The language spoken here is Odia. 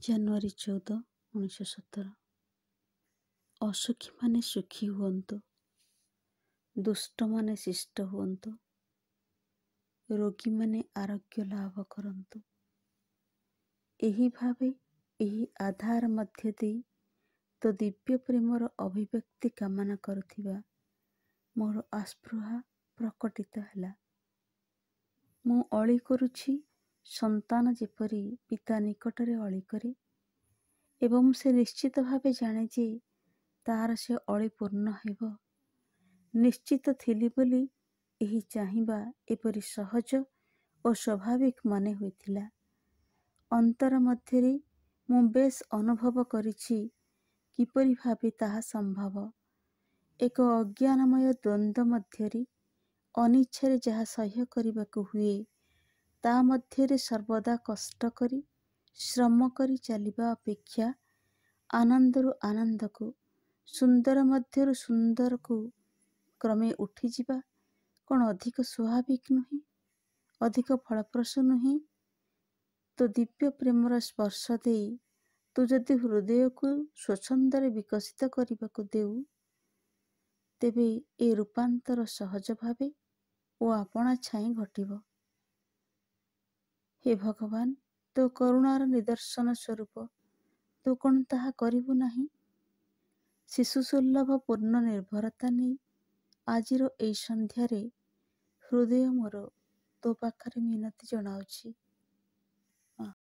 ଜାନୁଆରୀ 14, 1917। ଅସୁଖୀମାନେ ସୁଖୀ ହୁଅନ୍ତୁ, ଦୁଷ୍ଟମାନେ ଶିଷ୍ଟ ହୁଅନ୍ତୁ, ରୋଗୀମାନେ ଆରୋଗ୍ୟ ଲାଭ କରନ୍ତୁ। ଏହି ଭାବେ ଏହି ଆଧାର ମଧ୍ୟ ଦେଇ ତୋ ଦିବ୍ୟ ପ୍ରେମର ଅଭିବ୍ୟକ୍ତି କାମନା କରୁଥିବା ମୋର ଆସ୍ପୃହା ପ୍ରକଟିତ ହେଲା। ମୁଁ ଅଳି କରୁଛି ସନ୍ତାନ ଯେପରି ପିତା ନିକଟରେ ଅଳି କରେ, ଏବଂ ସେ ନିଶ୍ଚିତ ଭାବେ ଜାଣେ ଯେ ତାହାର ସେ ଅଳି ପୂର୍ଣ୍ଣ ହେବ। ନିଶ୍ଚିତ ଥିଲି ବୋଲି ଏହି ଚାହିଁବା ଏପରି ସହଜ ଓ ସ୍ୱାଭାବିକ ମନେ ହୋଇଥିଲା। ଅନ୍ତର ମଧ୍ୟରେ ମୁଁ ବେଶ୍ ଅନୁଭବ କରିଛି କିପରି ଭାବେ ତାହା ସମ୍ଭବ। ଏକ ଅଜ୍ଞାନମୟ ଦ୍ୱନ୍ଦ୍ୱ ମଧ୍ୟରେ ଅନିଚ୍ଛାରେ ଯାହା ସହ୍ୟ କରିବାକୁ ହୁଏ, ତା ମଧ୍ୟରେ ସର୍ବଦା କଷ୍ଟ କରି ଶ୍ରମ କରି ଚାଲିବା ଅପେକ୍ଷା ଆନନ୍ଦରୁ ଆନନ୍ଦକୁ, ସୁନ୍ଦର ମଧ୍ୟରୁ ସୁନ୍ଦରକୁ କ୍ରମେ ଉଠିଯିବା କ'ଣ ଅଧିକ ସ୍ୱାଭାବିକ ନୁହେଁ? ଅଧିକ ଫଳପ୍ରସୂ ନୁହେଁ? ତୋ ଦିବ୍ୟ ପ୍ରେମର ସ୍ପର୍ଶ ଦେଇ ତୁ ଯଦି ହୃଦୟକୁ ସ୍ୱଚ୍ଛନ୍ଦରେ ବିକଶିତ କରିବାକୁ ଦେଉ, ତେବେ ଏ ରୂପାନ୍ତର ସହଜ ଭାବେ ଓ ଆପଣା ଛାଏଁ ଘଟିବ। ହେ ଭଗବାନ, ତୋ କରୁଣାର ନିଦର୍ଶନ ସ୍ୱରୂପ ତୁ କ'ଣ ତାହା କରିବୁ ନାହିଁ? ଶିଶୁସୁଲଭ ପୂର୍ଣ୍ଣ ନିର୍ଭରତା ନେଇ ଆଜିର ଏହି ସନ୍ଧ୍ୟାରେ ହୃଦୟ ମୋର ତୋ ପାଖରେ ମିନତି ଜଣାଉଛି।